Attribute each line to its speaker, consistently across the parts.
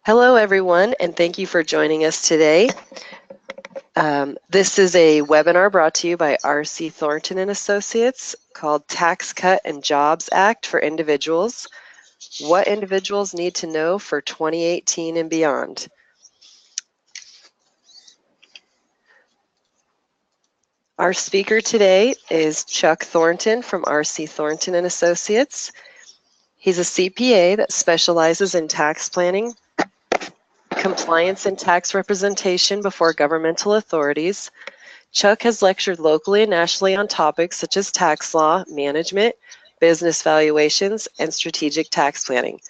Speaker 1: Hello, everyone, and thank you for joining us today. This is a webinar brought to you by R.C. Thornton and Associates called Tax Cut and Jobs Act for Individuals: What Individuals Need to Know for 2018 and Beyond. Our speaker today is Chuck Thornton from R.C. Thornton and Associates. He's a CPA that specializes in tax planning, compliance, and tax representation before governmental authorities. Chuck has lectured locally and nationally on topics such as tax law, management, business valuations, and strategic tax planning.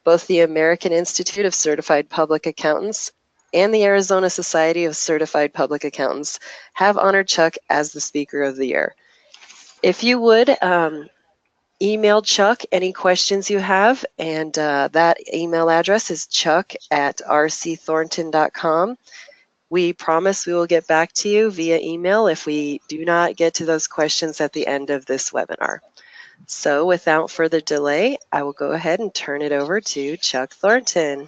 Speaker 1: Both the American Institute of Certified Public Accountants and the Arizona Society of Certified Public Accountants have honored Chuck as the Speaker of the Year. If you would, email Chuck any questions you have, and that email address is chuck@rcthornton.com. We promise we will get back to you via email if we do not get to those questions at the end of this webinar. So without further delay, I will go ahead and turn it over to Chuck Thornton.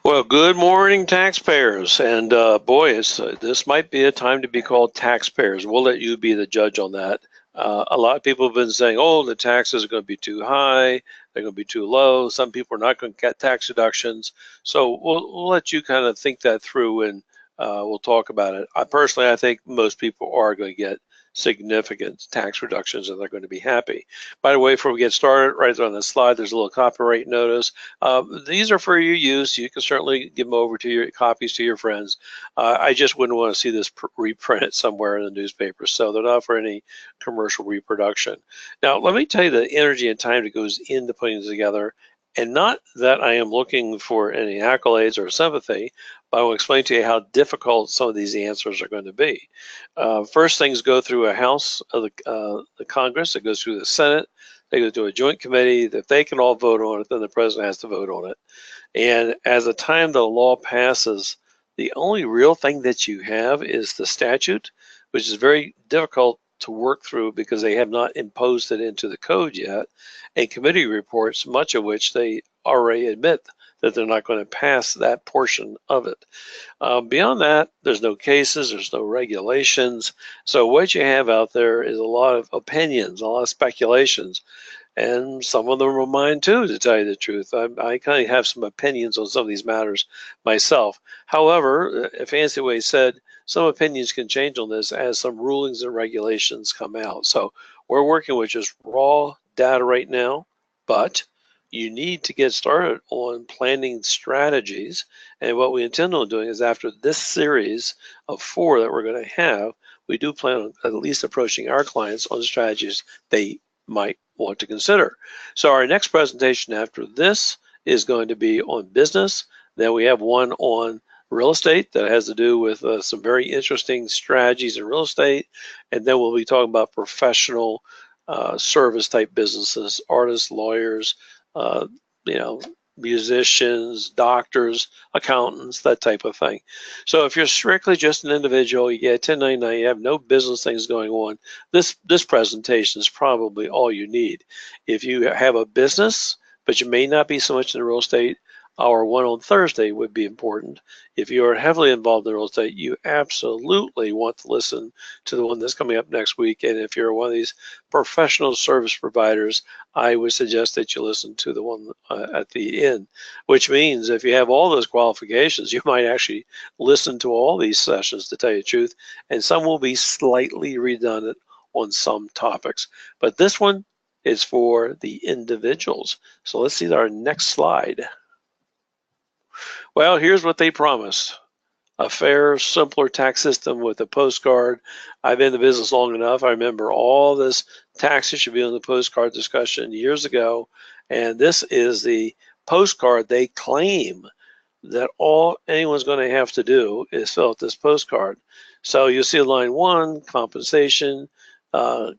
Speaker 2: Well, good morning, taxpayers. And boy, this might be a time to be called taxpayers. We'll let you be the judge on that. A lot of people have been saying, oh, the taxes are going to be too high, they're going to be too low. Some people are not going to get tax deductions. So we'll let you kind of think that through, and we'll talk about it. I think most people are going to get significant tax reductions and they're going to be happy. By the way, before we get started, right there on the slide, there's a little copyright notice. These are for your use. You can certainly give them over to your copies to your friends. I just wouldn't want to see this reprinted somewhere in the newspaper, so they're not for any commercial reproduction. Now, let me tell you the energy and time that goes into putting this together. And not that I am looking for any accolades or sympathy, but I will explain to you how difficult some of these answers are going to be. First, things go through a House of the Congress, it goes through the Senate, they go to a joint committee. That they can all vote on it, then the president has to vote on it. And as the time the law passes, the only real thing that you have is the statute, which is very difficult to work through because they have not imposed it into the code yet, and committee reports, much of which they already admit that they're not going to pass that portion of it. Beyond that, there's no cases, there's no regulations. So what you have out there is a lot of opinions, a lot of speculations, and some of them are mine too, to tell you the truth. I kind of have some opinions on some of these matters myself. However, Fancy Way said, some opinions can change on this as some rulings and regulations come out. So we're working with just raw data right now, but you need to get started on planning strategies. And what we intend on doing is, after this series of 4 that we're going to have, we do plan on at least approaching our clients on strategies they might want to consider. So our next presentation after this is going to be on business. Then we have one on real estate that has to do with some very interesting strategies in real estate. And then we'll be talking about professional service type businesses, artists, lawyers, musicians, doctors, accountants, that type of thing. So if you're strictly just an individual, you get 1099, you have no business things going on, this presentation is probably all you need. If you have a business, but you may not be so much in real estate, our one on Thursday would be important. If you are heavily involved in real estate, you absolutely want to listen to the one that's coming up next week. And if you're one of these professional service providers, I would suggest that you listen to the one at the end, which means if you have all those qualifications, you might actually listen to all these sessions, to tell you the truth, and some will be slightly redundant on some topics. But this one is for the individuals. So let's see our next slide. Well, here's what they promised: a fair, simpler tax system with a postcard. I've been in the business long enough. I remember all this taxes should be on the postcard discussion years ago. And this is the postcard. They claim that all anyone's going to have to do is fill out this postcard. So you'll see line 1, compensation,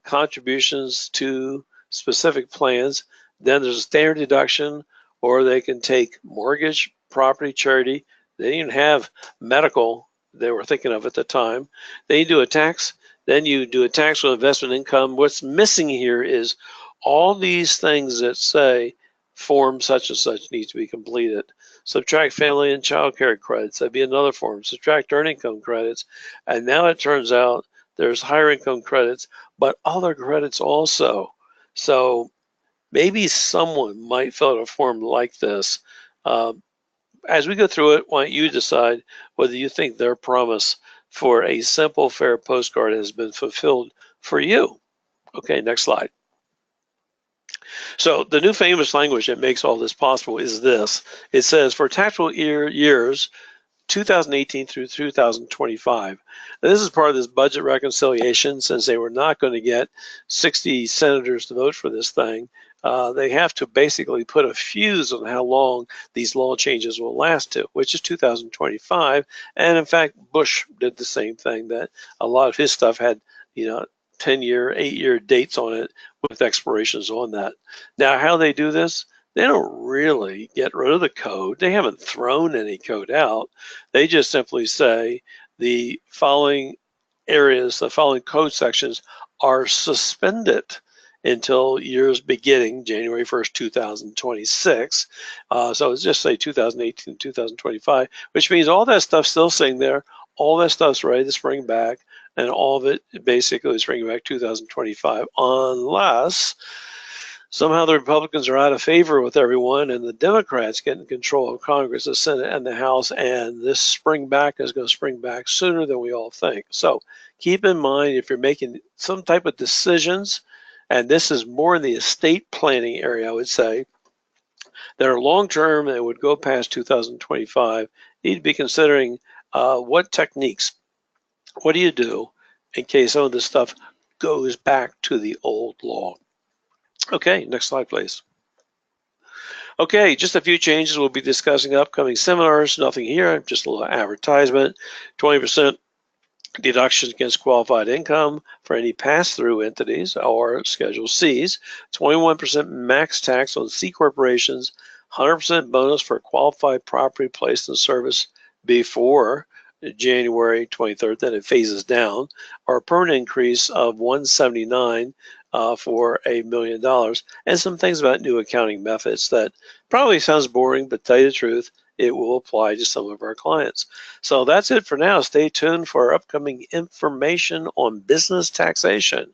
Speaker 2: contributions to specific plans. Then there's a standard deduction, or they can take mortgage, property, charity. They didn't have medical they were thinking of at the time. Then you do a tax. Then you do a taxable investment income. What's missing here is all these things that say form such and such needs to be completed. Subtract family and child care credits, that'd be another form. Subtract earned income credits, and now it turns out there's higher income credits, but other credits also. So maybe someone might fill out a form like this. As we go through it, why don't you decide whether you think their promise for a simple, fair postcard has been fulfilled for you. Okay, next slide. So the new famous language that makes all this possible is this. It says for taxable years 2018 through 2025. Now, this is part of this budget reconciliation. Since they were not going to get 60 senators to vote for this thing, they have to basically put a fuse on how long these law changes will last to, which is 2025. And in fact, Bush did the same thing, that a lot of his stuff had, 10-year, 8-year dates on it with expirations on that. Now, how they do this, they don't really get rid of the code. They haven't thrown any code out. They just simply say the following areas, the following code sections are suspended until years beginning January 1st, 2026. So it's just say 2018, 2025, which means all that stuff's still sitting there. All that stuff's ready to spring back, and all of it basically is springing back 2025, unless somehow the Republicans are out of favor with everyone and the Democrats get in control of Congress, the Senate, and the House, and this spring back is going to spring back sooner than we all think. So keep in mind, if you're making some type of decisions, and this is more in the estate planning area, I would say, that are long-term and would go past 2025, you need to be considering what techniques, what do you do in case some of this stuff goes back to the old law. Okay, next slide, please. Okay, just a few changes. We'll be discussing upcoming seminars. Nothing here, just a little advertisement. 20% deductions against qualified income for any pass-through entities or Schedule Cs. 21% max tax on C corporations. 100% bonus for qualified property placed in service before January 23rd, then it phases down, or a permanent increase of $179 for $1 million, and some things about new accounting methods that probably sounds boring, but tell you the truth, it will apply to some of our clients. So that's it for now. Stay tuned for upcoming information on business taxation.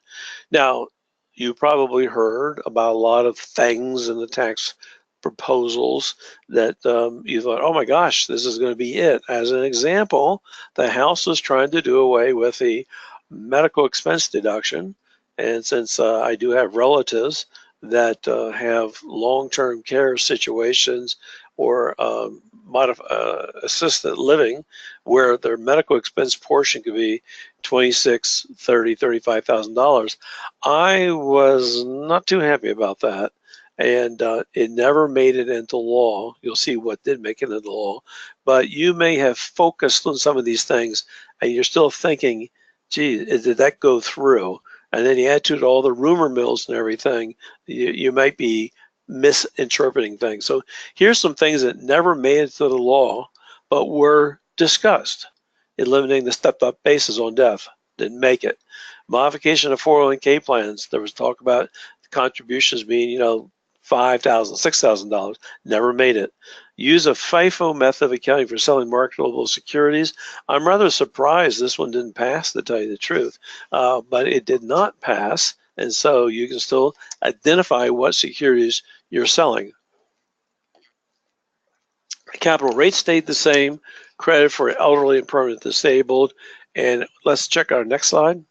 Speaker 2: Now, you probably heard about a lot of things in the tax proposals that you thought, oh my gosh, this is going to be it. As an example, the House is trying to do away with the medical expense deduction. And since I do have relatives that have long-term care situations or assisted living where their medical expense portion could be $26,000, $30,000, $35,000, I was not too happy about that. And it never made it into law. You'll see what did make it into law. But you may have focused on some of these things, and you're still thinking, gee, did that go through? And then you add to it all the rumor mills and everything, you might be misinterpreting things. So here's some things that never made it to the law, but were discussed. Eliminating the stepped-up basis on death, didn't make it. Modification of 401k plans, there was talk about contributions being, $5,000, $6,000, never made it. Use a FIFO method of accounting for selling marketable securities. I'm rather surprised this one didn't pass, to tell you the truth, but it did not pass, and so you can still identify what securities you're selling. Capital rate stayed the same, credit for elderly and permanent disabled, and let's check our next slide.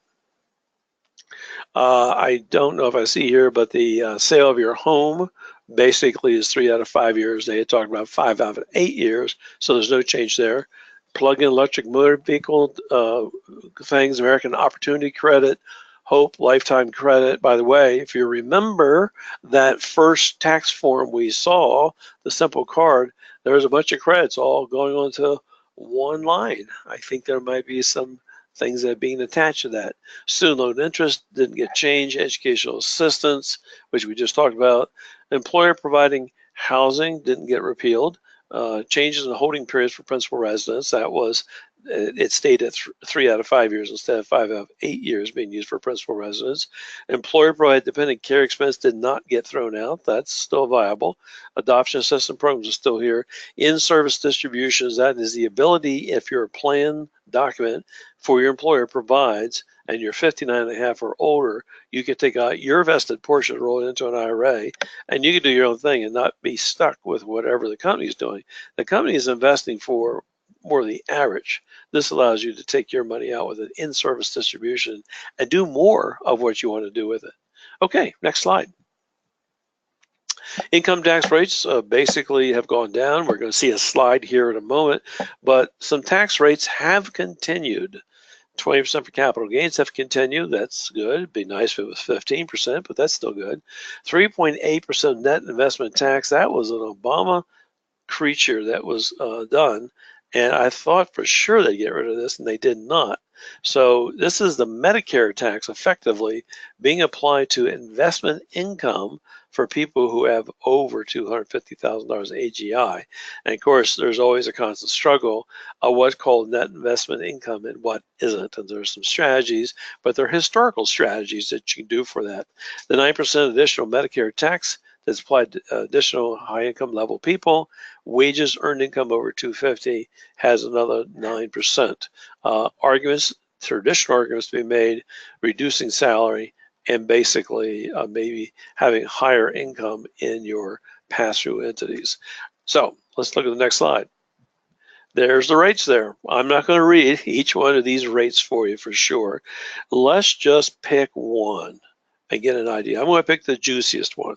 Speaker 2: I don't know if I see here, but the sale of your home basically is 3 out of 5 years. They had talked about 5 out of 8 years, so there's no change there. Plug-in electric motor vehicle things, American Opportunity Credit, Hope Lifetime Credit. By the way, if you remember that first tax form we saw, the simple card, there was a bunch of credits all going on to one line. I think there might be some things that are being attached to that. Student loan interest didn't get changed. Educational assistance, which we just talked about. Employer providing Housing didn't get repealed. Changes in the holding periods for principal residence, that was, it stayed at 3 out of 5 years instead of 5 out of 8 years being used for principal residence. Employer provided dependent care expense did not get thrown out. That's still viable. Adoption assistance programs are still here. In-service distributions, that is the ability, if your plan document for your employer provides and you're 59 and a half or older, you can take out your vested portion, roll it into an IRA, and you can do your own thing and not be stuck with whatever the company is doing. The company is investing for more the average. This allows you to take your money out with an in-service distribution and do more of what you want to do with it. Okay, next slide. Income tax rates basically have gone down. We're going to see a slide here in a moment, but some tax rates have continued. 20% for capital gains have continued. That's good. It'd be nice if it was 15%, but that's still good. 3.8% net investment tax. That was an Obama creature that was done. And I thought for sure they'd get rid of this, and they did not. So this is the Medicare tax effectively being applied to investment income for people who have over $250,000 AGI. And of course, there's always a constant struggle of what's called net investment income and what isn't. And there's some strategies, but they're historical strategies that you can do for that. The 9% additional Medicare tax that's applied to additional high income level people. Wages earned income over 250 has another 9%. Traditional arguments to be made, reducing salary and basically maybe having higher income in your pass-through entities. So let's look at the next slide. There's the rates there. I'm not going to read each one of these rates for you for sure. Let's just pick one and get an idea. I'm going to pick the juiciest one,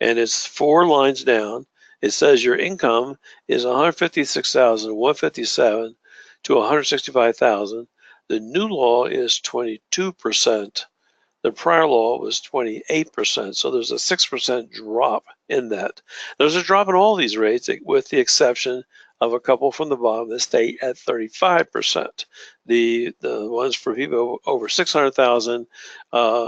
Speaker 2: and it's 4 lines down. It says your income is $156,157 to $165,000. The new law is 22%. The prior law was 28%, so there's a 6% drop in that. There's a drop in all these rates, with the exception of a couple from the bottom that stay at 35%. The ones for people over 600,000,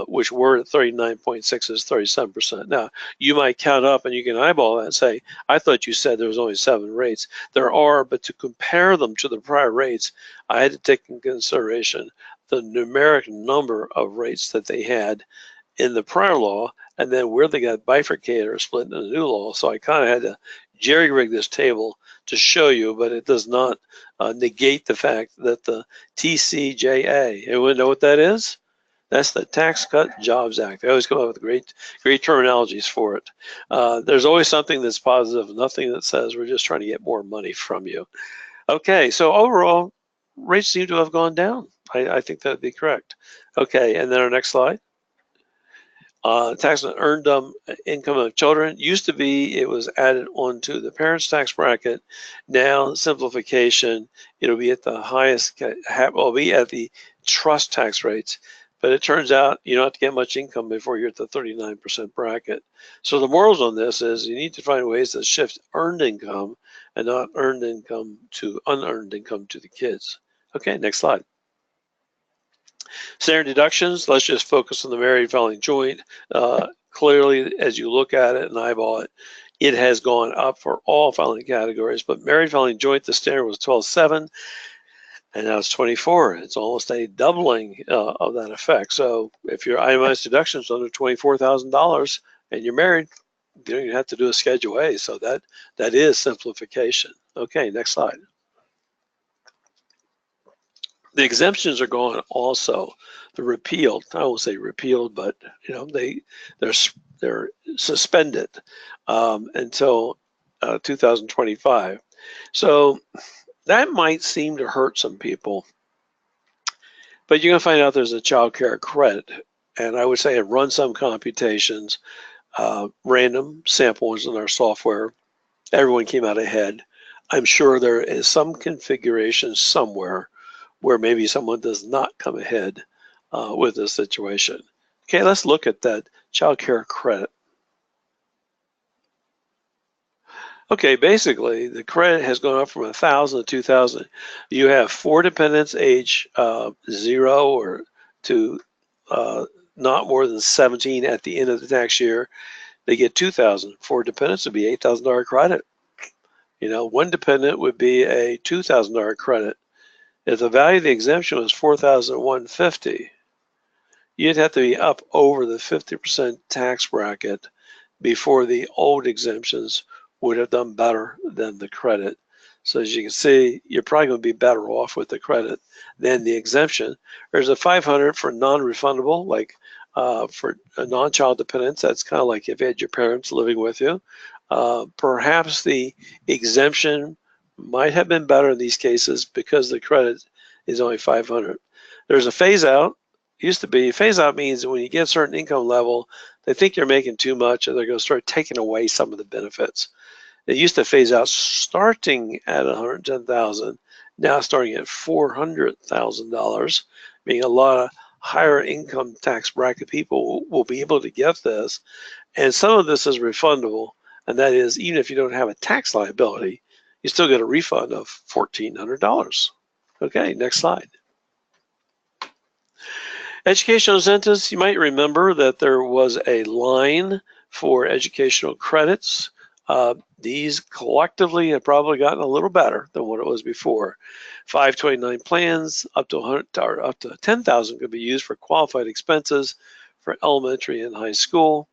Speaker 2: which were at 39.6, is 37%. Now, you might count up and you can eyeball that and say, I thought you said there was only 7 rates. There are, but to compare them to the prior rates, I had to take into consideration the numeric number of rates that they had in the prior law, and then where they got bifurcated or split in the new law. So I kind of had to jerry-rig this table to show you, but it does not negate the fact that the TCJA, anyone know what that is? That's the Tax Cut Jobs Act. They always come up with great terminologies for it. There's always something that's positive, nothing that says we're just trying to get more money from you. Okay, so overall, rates seem to have gone down. I think that would be correct. Okay, and then our next slide. Tax on earned income of children. Used to be it was added onto the parents' tax bracket. Now, simplification, it'll be at the highest, will be at the trust tax rates. But it turns out you don't have to get much income before you're at the 39% bracket. So the morals on this is you need to find ways to shift earned income and not earned income to unearned income to the kids. Okay, next slide. Standard deductions, let's just focus on the married filing joint. Clearly, as you look at it and eyeball it, it has gone up for all filing categories, but married filing joint, the standard was 12.7, and now it's 24. It's almost a doubling of that effect. So if your itemized deductions under $24,000 and you're married, you don't even have to do a Schedule A. So that is simplification. Okay, next slide. The exemptions are gone also. They're repealed. I won't say repealed, but you know they're suspended until 2025. So that might seem to hurt some people, but you're gonna find out there's a child care credit, and I would say run some computations, random samples in our software. Everyone came out ahead. I'm sure there is some configuration somewhere where maybe someone does not come ahead with this situation. Okay, let's look at that child care credit. Okay, basically the credit has gone up from 1,000 to 2,000. You have 4 dependents age 0 or to not more than 17 at the end of the tax year. they get $2,000. For dependents, it'd be $8,000 credit. You know, one dependent would be a $2,000 credit. If the value of the exemption was $4,150, you'd have to be up over the 50% tax bracket before the old exemptions would have done better than the credit. So as you can see, you're probably going to be better off with the credit than the exemption. There's a $500 for non-refundable, like for non-child dependents. That's kind of like if you had your parents living with you. Perhaps the exemption might have been better in these cases because the credit is only $500. There's a phase out. Used to be phase out means when you get a certain income level, they think you're making too much and they're going to start taking away some of the benefits. They used to phase out starting at $110,000, now starting at $400,000, meaning a lot of higher income tax bracket people will be able to get this. And some of this is refundable, and that is even if you don't have a tax liability, you still get a refund of $1,400. Okay, next slide. Educational incentives, you might remember that there was a line for educational credits. These collectively have probably gotten a little better than what it was before. 529 plans up to 100 or up to 10,000 could be used for qualified expenses for elementary and high school.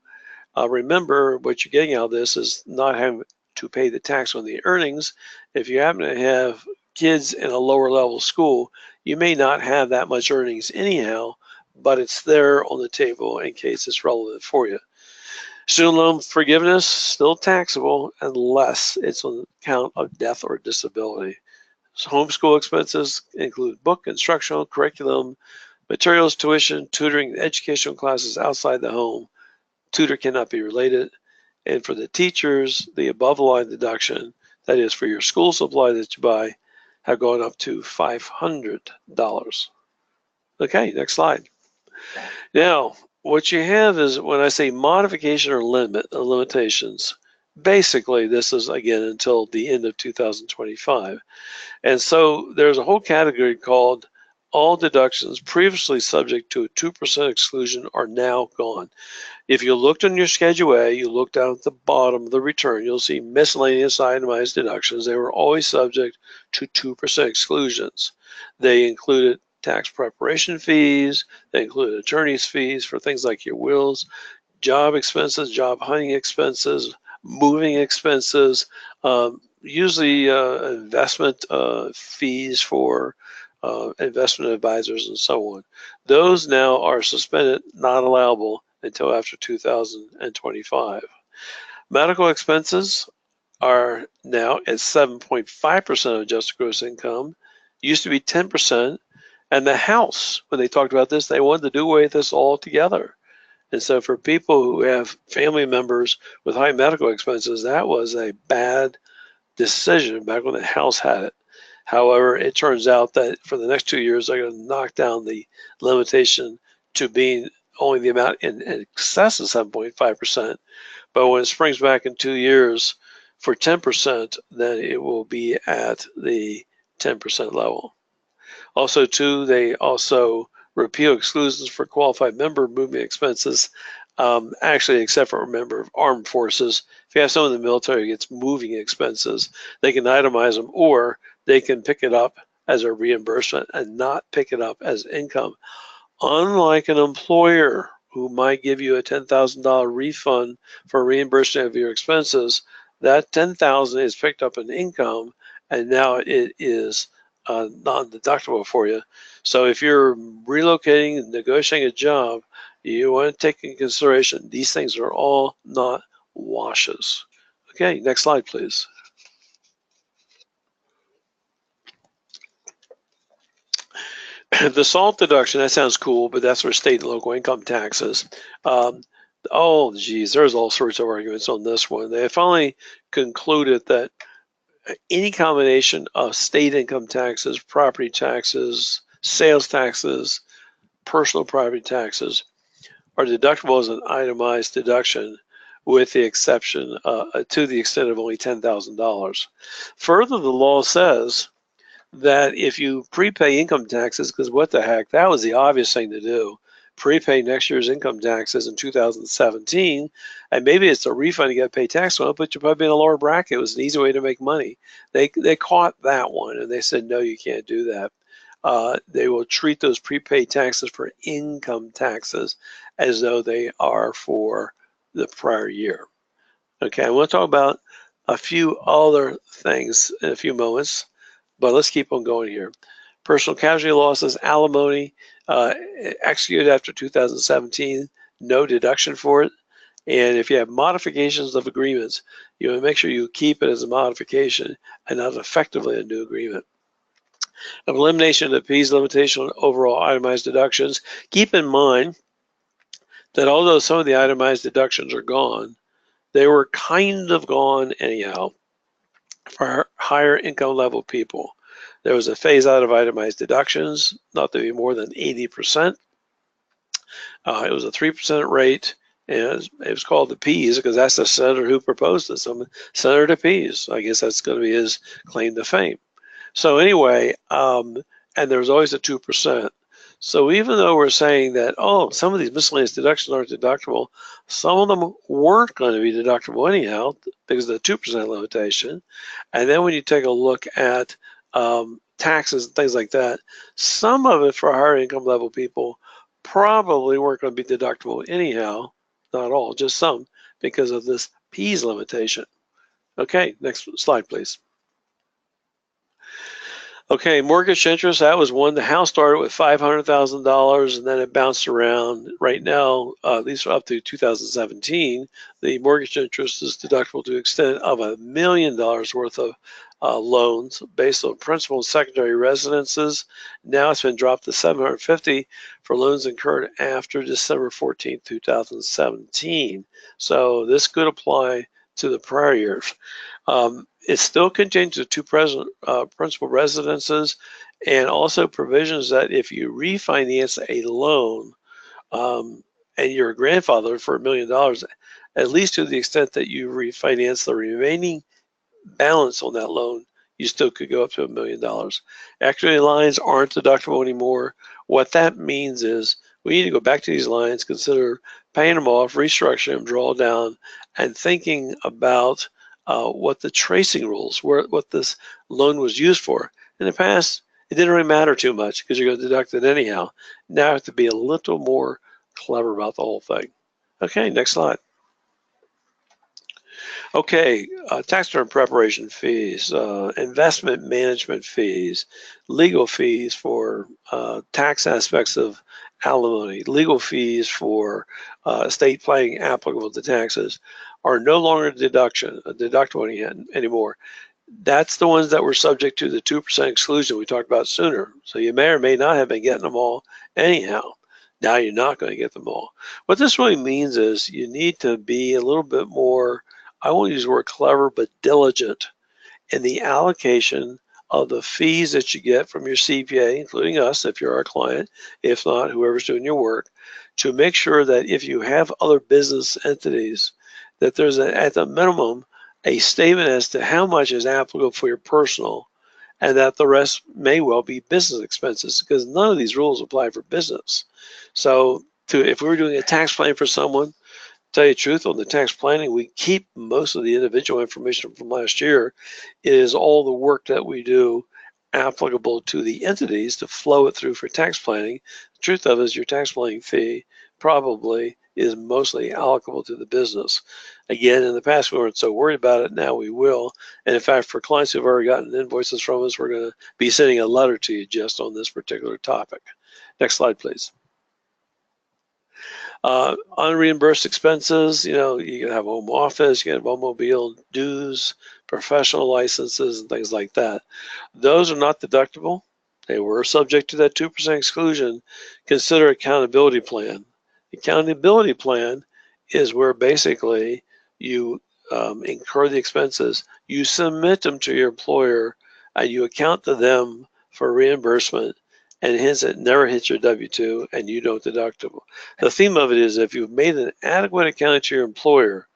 Speaker 2: Remember, what you're getting out of this is not having to pay the tax on the earnings. If you happen to have kids in a lower level school, you may not have that much earnings anyhow, but it's there on the table in case it's relevant for you. Student loan forgiveness, still taxable unless it's on account of death or disability. So homeschool expenses include book, instructional, curriculum, materials, tuition, tutoring, educational classes outside the home. Tutor cannot be related. And for the teachers, the above the line deduction, that is for your school supply that you buy, have gone up to $500. Okay, next slide. Now, what you have is when I say modification or limitations, basically this is again until the end of 2025. And so there's a whole category called all deductions previously subject to a 2% exclusion are now gone. If you looked on your Schedule A, you look down at the bottom of the return, you'll see miscellaneous itemized deductions. They were always subject to 2% exclusions. They included tax preparation fees, they included attorney's fees for things like your wills, job expenses, job hunting expenses, moving expenses, usually investment fees for investment advisors and so on. Those now are suspended, not allowable until after 2025. Medical expenses are now at 7.5% of adjusted gross income. Used to be 10%. And the House, when they talked about this, they wanted to do away with this altogether. And so for people who have family members with high medical expenses, that was a bad decision back when the House had it. However, it turns out that for the next 2 years, they're going to knock down the limitation to being only the amount in excess of 7.5%. But when it springs back in 2 years for 10%, then it will be at the 10% level. Also, too, they also repeal exclusions for qualified member moving expenses, actually, except for a member of armed forces. If you have someone in the military who gets moving expenses, they can itemize them, or they can pick it up as a reimbursement and not pick it up as income. Unlike an employer who might give you a $10,000 refund for reimbursement of your expenses, that $10,000 is picked up in income, and now it is non-deductible for you. So if you're relocating and negotiating a job, you want to take in consideration these things are all not washes. Okay, next slide, please. The SALT deduction, that sounds cool, but that's for state and local income taxes. Oh, geez, there's all sorts of arguments on this one. They finally concluded that any combination of state income taxes, property taxes, sales taxes, personal property taxes are deductible as an itemized deduction with the exception to the extent of only $10,000. Further, the law says that if you prepay income taxes, because what the heck, that was the obvious thing to do. prepay next year's income taxes in 2017, and maybe it's a refund you got to pay tax on, but you're probably in a lower bracket. It was an easy way to make money. They caught that one, and they said, no, you can't do that. They will treat those prepaid taxes for income taxes as though they are for the prior year. Okay, I want to talk about a few other things in a few moments, but let's keep on going here. Personal casualty losses, alimony, executed after 2017, no deduction for it. And if you have modifications of agreements, you want to make sure you keep it as a modification and not effectively a new agreement. Elimination of the fees limitation on overall itemized deductions. Keep in mind that although some of the itemized deductions are gone, they were kind of gone anyhow for higher income level people. There was a phase out of itemized deductions, not to be more than 80%. It was a 3% rate, and it was called the P's because that's the senator who proposed it. Senator Pease. I guess that's going to be his claim to fame. So anyway, and there was always a 2%. So even though we're saying that, oh, some of these miscellaneous deductions aren't deductible, some of them weren't going to be deductible anyhow because of the 2% limitation. And then when you take a look at taxes and things like that, some of it for higher income level people probably weren't going to be deductible anyhow, not all, just some, because of this P's limitation. Okay, next slide, please. Okay, mortgage interest, that was one. The house started with $500,000 and then it bounced around. Right now, at least up to 2017, the mortgage interest is deductible to the extent of $1 million worth of loans based on principal and secondary residences. Now it's been dropped to $750 for loans incurred after December 14, 2017. So this could apply to the prior years. It still contains the two principal residences and also provisions that if you refinance a loan and you're a grandfather for $1 million, at least to the extent that you refinance the remaining balance on that loan, you still could go up to $1 million. Equity lines aren't deductible anymore. What that means is we need to go back to these lines, consider paying them off, restructuring them, draw down, and thinking about what the tracing rules were, what this loan was used for. In the past, it didn't really matter too much because you're going to deduct it anyhow. Now I have to be a little more clever about the whole thing. Okay, next slide. Okay, tax return preparation fees, investment management fees, legal fees for tax aspects of alimony, legal fees for estate planning applicable to taxes are no longer deductible anymore. That's the ones that were subject to the 2% exclusion we talked about sooner. So you may or may not have been getting them all anyhow. Now you're not going to get them all. What this really means is you need to be a little bit more, I won't use the word clever, but diligent in the allocation of the fees that you get from your CPA, including us if you're our client, if not, whoever's doing your work, to make sure that if you have other business entities, that there's at the minimum a statement as to how much is applicable for your personal and that the rest may well be business expenses because none of these rules apply for business. So if we were doing a tax plan for someone, tell you the truth, on the tax planning, we keep most of the individual information from last year. It is all the work that we do applicable to the entities to flow it through for tax planning. The truth of it is your tax planning fee probably is mostly allocable to the business. Again, in the past, we weren't so worried about it. Now we will. And in fact, for clients who've already gotten invoices from us, we're going to be sending a letter to you just on this particular topic. Next slide, please. Unreimbursed expenses, you can have home office, you can have automobile dues, professional licenses, and things like that. Those are not deductible. They were subject to that 2% exclusion. Consider accountability plan. Accountability plan is where basically you incur the expenses, you submit them to your employer, and you account to them for reimbursement, and hence it never hits your W-2 and you don't deductible. The theme of it is if you've made an adequate accounting to your employer,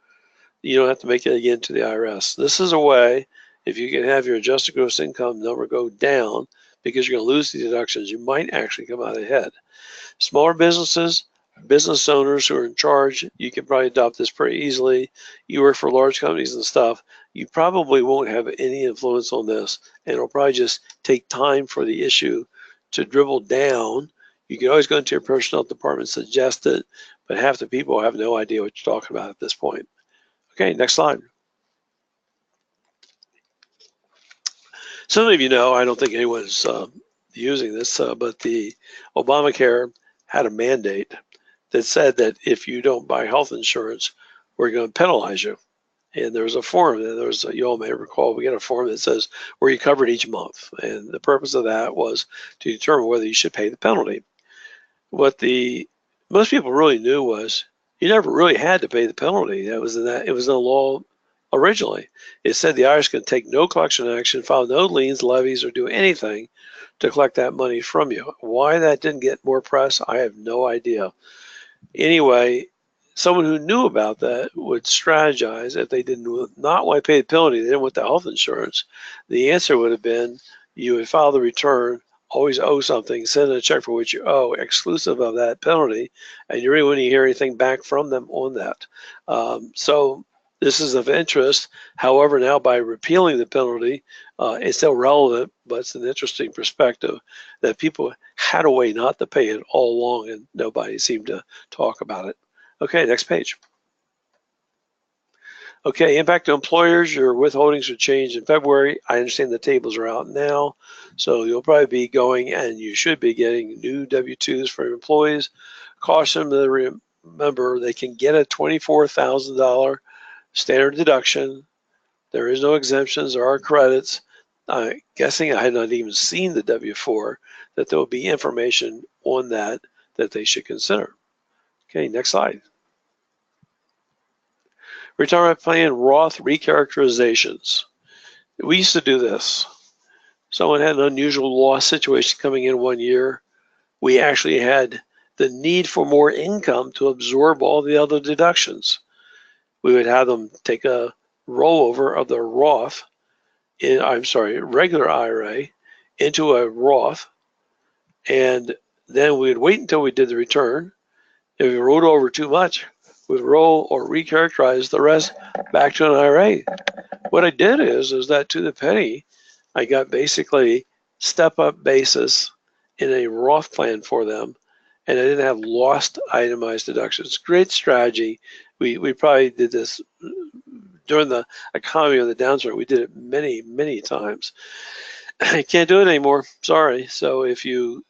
Speaker 2: you don't have to make it again to the IRS. This is a way, if you can have your adjusted gross income number go down because you're going to lose the deductions. You might actually come out ahead. Smaller businesses, business owners who are in charge, you can probably adopt this pretty easily. You work for large companies and stuff, you probably won't have any influence on this, and it'll probably just take time for the issue to dribble down. You can always go into your personnel department, suggest it, but half the people have no idea what you're talking about at this point. Okay, next slide. Some of you know, I don't think anyone's using this, but the Obamacare had a mandate that said that if you don't buy health insurance, we're going to penalize you. And there was a form, you all may recall, we get a form that says where you covered each month. And the purpose of that was to determine whether you should pay the penalty. What most people really knew was you never really had to pay the penalty. It was in the law originally. It said the IRS can take no collection action, file no liens, levies, or do anything to collect that money from you. Why that didn't get more press, I have no idea. Anyway, someone who knew about that would strategize if they did not want to pay the penalty, they didn't want the health insurance. The answer would have been you would file the return, always owe something, send a check for what you owe, exclusive of that penalty, and you really wouldn't hear anything back from them on that. So this is of interest. However, now by repealing the penalty, it's still relevant, but it's an interesting perspective that people had a way not to pay it all along, and nobody seemed to talk about it. Okay, next page. Okay, impact to employers. Your withholdings are changed in February. I understand the tables are out now, so you'll probably be going, and you should be getting new W-2s for employees. Caution them to remember they can get a $24,000 standard deduction. There is no exemptions. There are credits. I'm guessing I had not even seen the W-4, that there will be information on that they should consider. Okay, next slide. Retirement plan Roth recharacterizations. We used to do this. Someone had an unusual loss situation coming in one year. We actually had the need for more income to absorb all the other deductions. We would have them take a rollover of the Roth, regular IRA into a Roth, and then we'd wait until we did the return. If we rolled over too much, we'd roll or recharacterize the rest back to an IRA. What I did is that to the penny, I got basically step-up basis in a Roth plan for them, and I didn't have lost itemized deductions. Great strategy. We probably did this during the economy of the downturn. We did it many, many times. I can't do it anymore. Sorry. So if you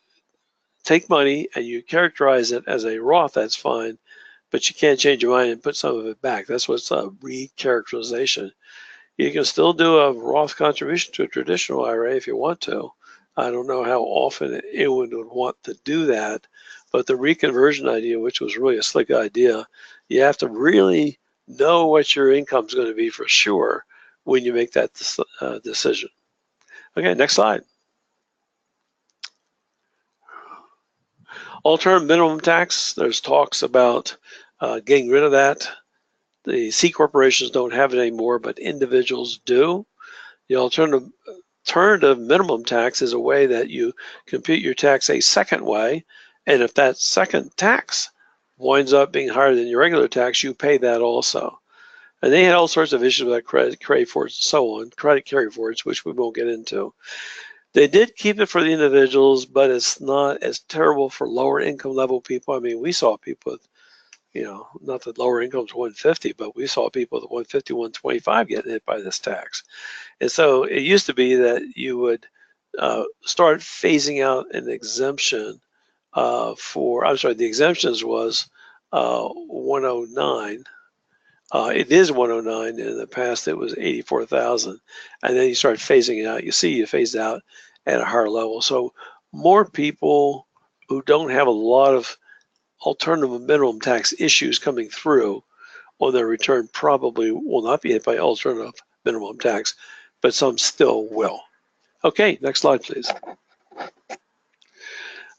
Speaker 2: take money and you characterize it as a Roth, that's fine, but you can't change your mind and put some of it back. That's what's a recharacterization. You can still do a Roth contribution to a traditional IRA if you want to. I don't know how often anyone would want to do that, but the reconversion idea, which was really a slick idea, you have to really know what your income is going to be for sure when you make that decision. Okay, next slide. Alternative minimum tax, there's talks about getting rid of that. The C corporations don't have it anymore, but individuals do. The alternative minimum tax is a way that you compute your tax a second way, and if that second tax winds up being higher than your regular tax, you pay that also. And they had all sorts of issues with that credit carry-forwards and so on, credit carry-forwards, which we won't get into. They did keep it for the individuals, but it's not as terrible for lower income level people. I mean, we saw people with, not that lower income's 150, but we saw people with 150, 125 getting hit by this tax. And so it used to be that you would start phasing out an exemption the exemptions was 109. It is 109. In the past, it was 84,000. And then you start phasing it out. You phase out at a higher level. So more people who don't have a lot of alternative minimum tax issues coming through on their return probably will not be hit by alternative minimum tax, but some still will. Okay, next slide, please.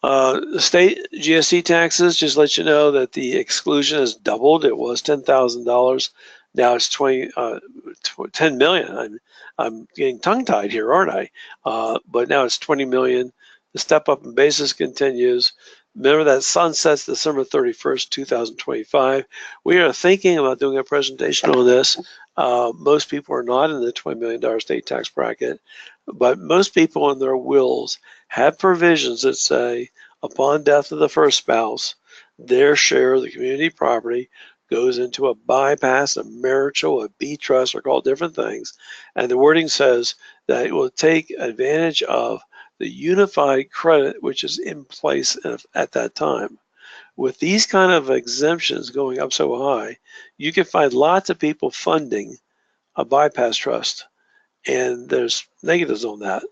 Speaker 2: The state GST taxes, just let you know that the exclusion has doubled. It was $10,000 Now it's 10 million. I'm getting tongue-tied here, aren't I? But now it's 20 million. The step up in basis continues. Remember that sunsets December 31st, 2025. We are thinking about doing a presentation on this. Most people are not in the $20 million state tax bracket, but most people in their wills have provisions that say upon death of the first spouse, their share of the community property goes into a bypass, a marital, a B trust, are called different things. And the wording says that it will take advantage of the unified credit which is in place at that time. With these kind of exemptions going up so high, you can find lots of people funding a bypass trust. And there's negatives on that.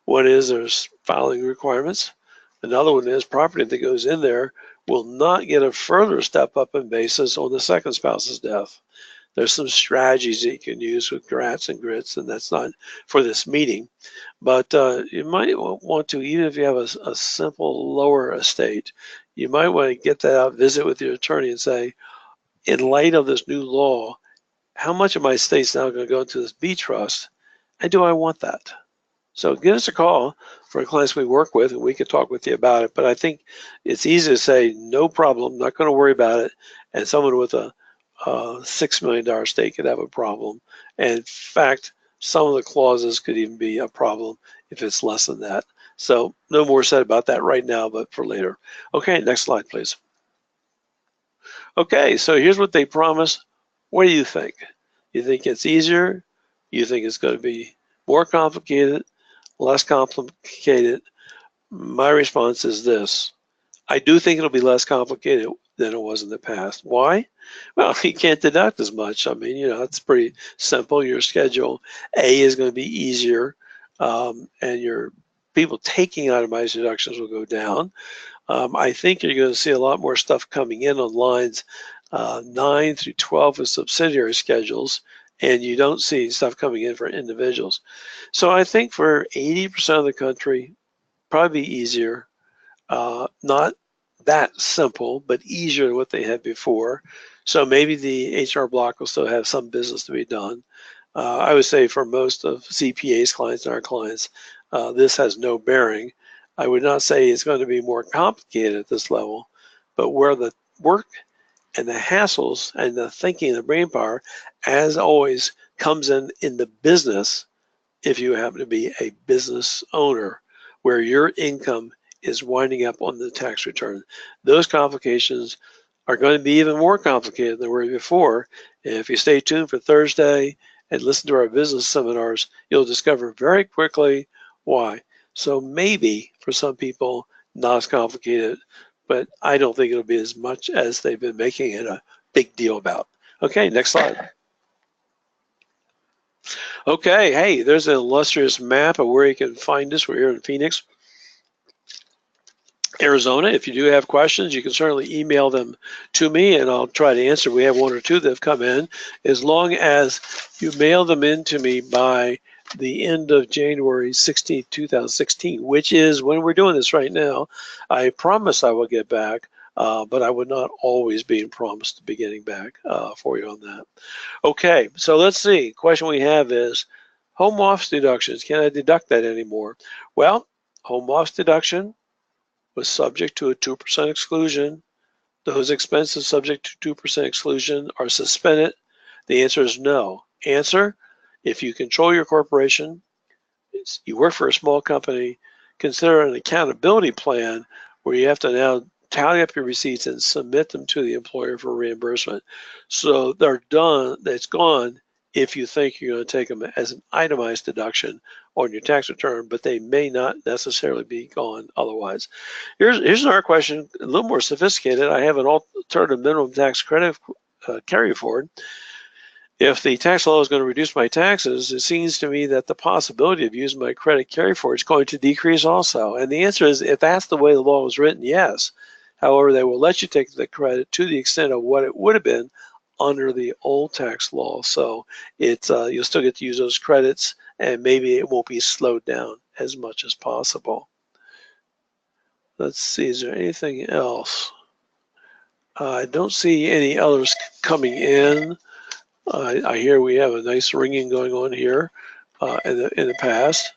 Speaker 2: One is there's filing requirements. Another one is property that goes in there will not get a further step up in basis on the second spouse's death. There's some strategies that you can use with grats and grits, and that's not for this meeting. But you might want to, even if you have a simple lower estate, you might want to get that out, visit with your attorney and say, in light of this new law, how much of my estate's now going to go into this B trust, and do I want that? So give us a call for clients we work with, and we can talk with you about it. But I think it's easy to say, no problem, not going to worry about it. And someone with a $6 million estate could have a problem. And in fact, some of the clauses could even be a problem if it's less than that. So no more said about that right now, but for later. Okay, next slide, please. Okay, so here's what they promise. What do you think? You think it's easier? You think it's going to be more complicated? Less complicated? My response is this. I do think it'll be less complicated than it was in the past. Why? Well, you can't deduct as much. I mean, it's pretty simple. Your Schedule A is going to be easier, and your people taking itemized deductions will go down. I think you're going to see a lot more stuff coming in on lines 9 through 12 with subsidiary schedules, and you don't see stuff coming in for individuals. So I think for 80% of the country, probably be easier. Not that simple, but easier than what they had before. So maybe the HR block will still have some business to be done. I would say for most of CPA's clients and our clients, this has no bearing. I would not say it's going to be more complicated at this level, but where the work and the hassles and the thinking and the brain power, as always, comes in the business, if you happen to be a business owner, where your income is winding up on the tax return. Those complications are going to be even more complicated than they were before. And if you stay tuned for Thursday and listen to our business seminars, you'll discover very quickly why. So maybe for some people, not as complicated, but I don't think it'll be as much as they've been making it a big deal about. Okay, next slide. Okay, hey, there's an illustrious map of where you can find us. We're here in Phoenix, Arizona. If you do have questions, you can certainly email them to me and I'll try to answer. We have one or two that have come in. As long as you mail them in to me by the end of January 16, 2016, which is when we're doing this right now, I promise I will get back, but I would not always be promised to be getting back for you on that. Okay, so let's see. Question we have is home office deductions. Can I deduct that anymore? Well, home office deduction was subject to a 2% exclusion. Those expenses subject to 2% exclusion are suspended. The answer is no. Answer, if you control your corporation, you work for a small company, consider an accountability plan where you have to now tally up your receipts and submit them to the employer for reimbursement. So they're done, it's gone if you think you're going to take them as an itemized deduction on your tax return, but they may not necessarily be gone otherwise. Here's another question, a little more sophisticated. I have an alternative minimum tax credit carry forward. If the tax law is going to reduce my taxes, it seems to me that the possibility of using my credit carry forward is going to decrease also. And the answer is, if that's the way the law was written, yes. However, they will let you take the credit to the extent of what it would have been under the old tax law. So it's you'll still get to use those credits, and maybe it won't be slowed down as much as possible. Let's see, is there anything else? I don't see any others coming in. I hear we have a nice ringing going on here in the past.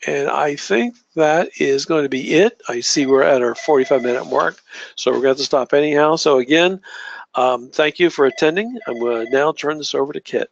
Speaker 2: And I think that is going to be it. I see we're at our 45-minute mark, so we're going to have to stop anyhow. So again, thank you for attending. I'm going to now turn this over to Kit.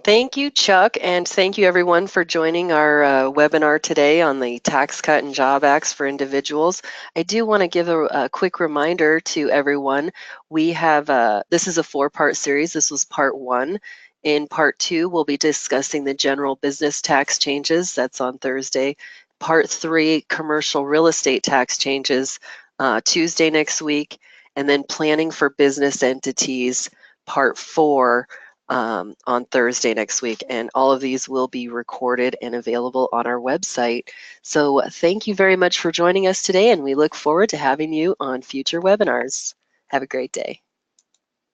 Speaker 1: Thank you, Chuck, and thank you everyone for joining our webinar today on the Tax Cut and Job Acts for individuals. I do want to give a quick reminder to everyone. We have, this is a 4-part series. This was part 1. In part 2, we'll be discussing the general business tax changes. That's on Thursday. Part 3, commercial real estate tax changes, Tuesday next week. And then planning for business entities, part 4, on Thursday next week. And all of these will be recorded and available on our website. So thank you very much for joining us today, and we look forward to having you on future webinars. Have a great day.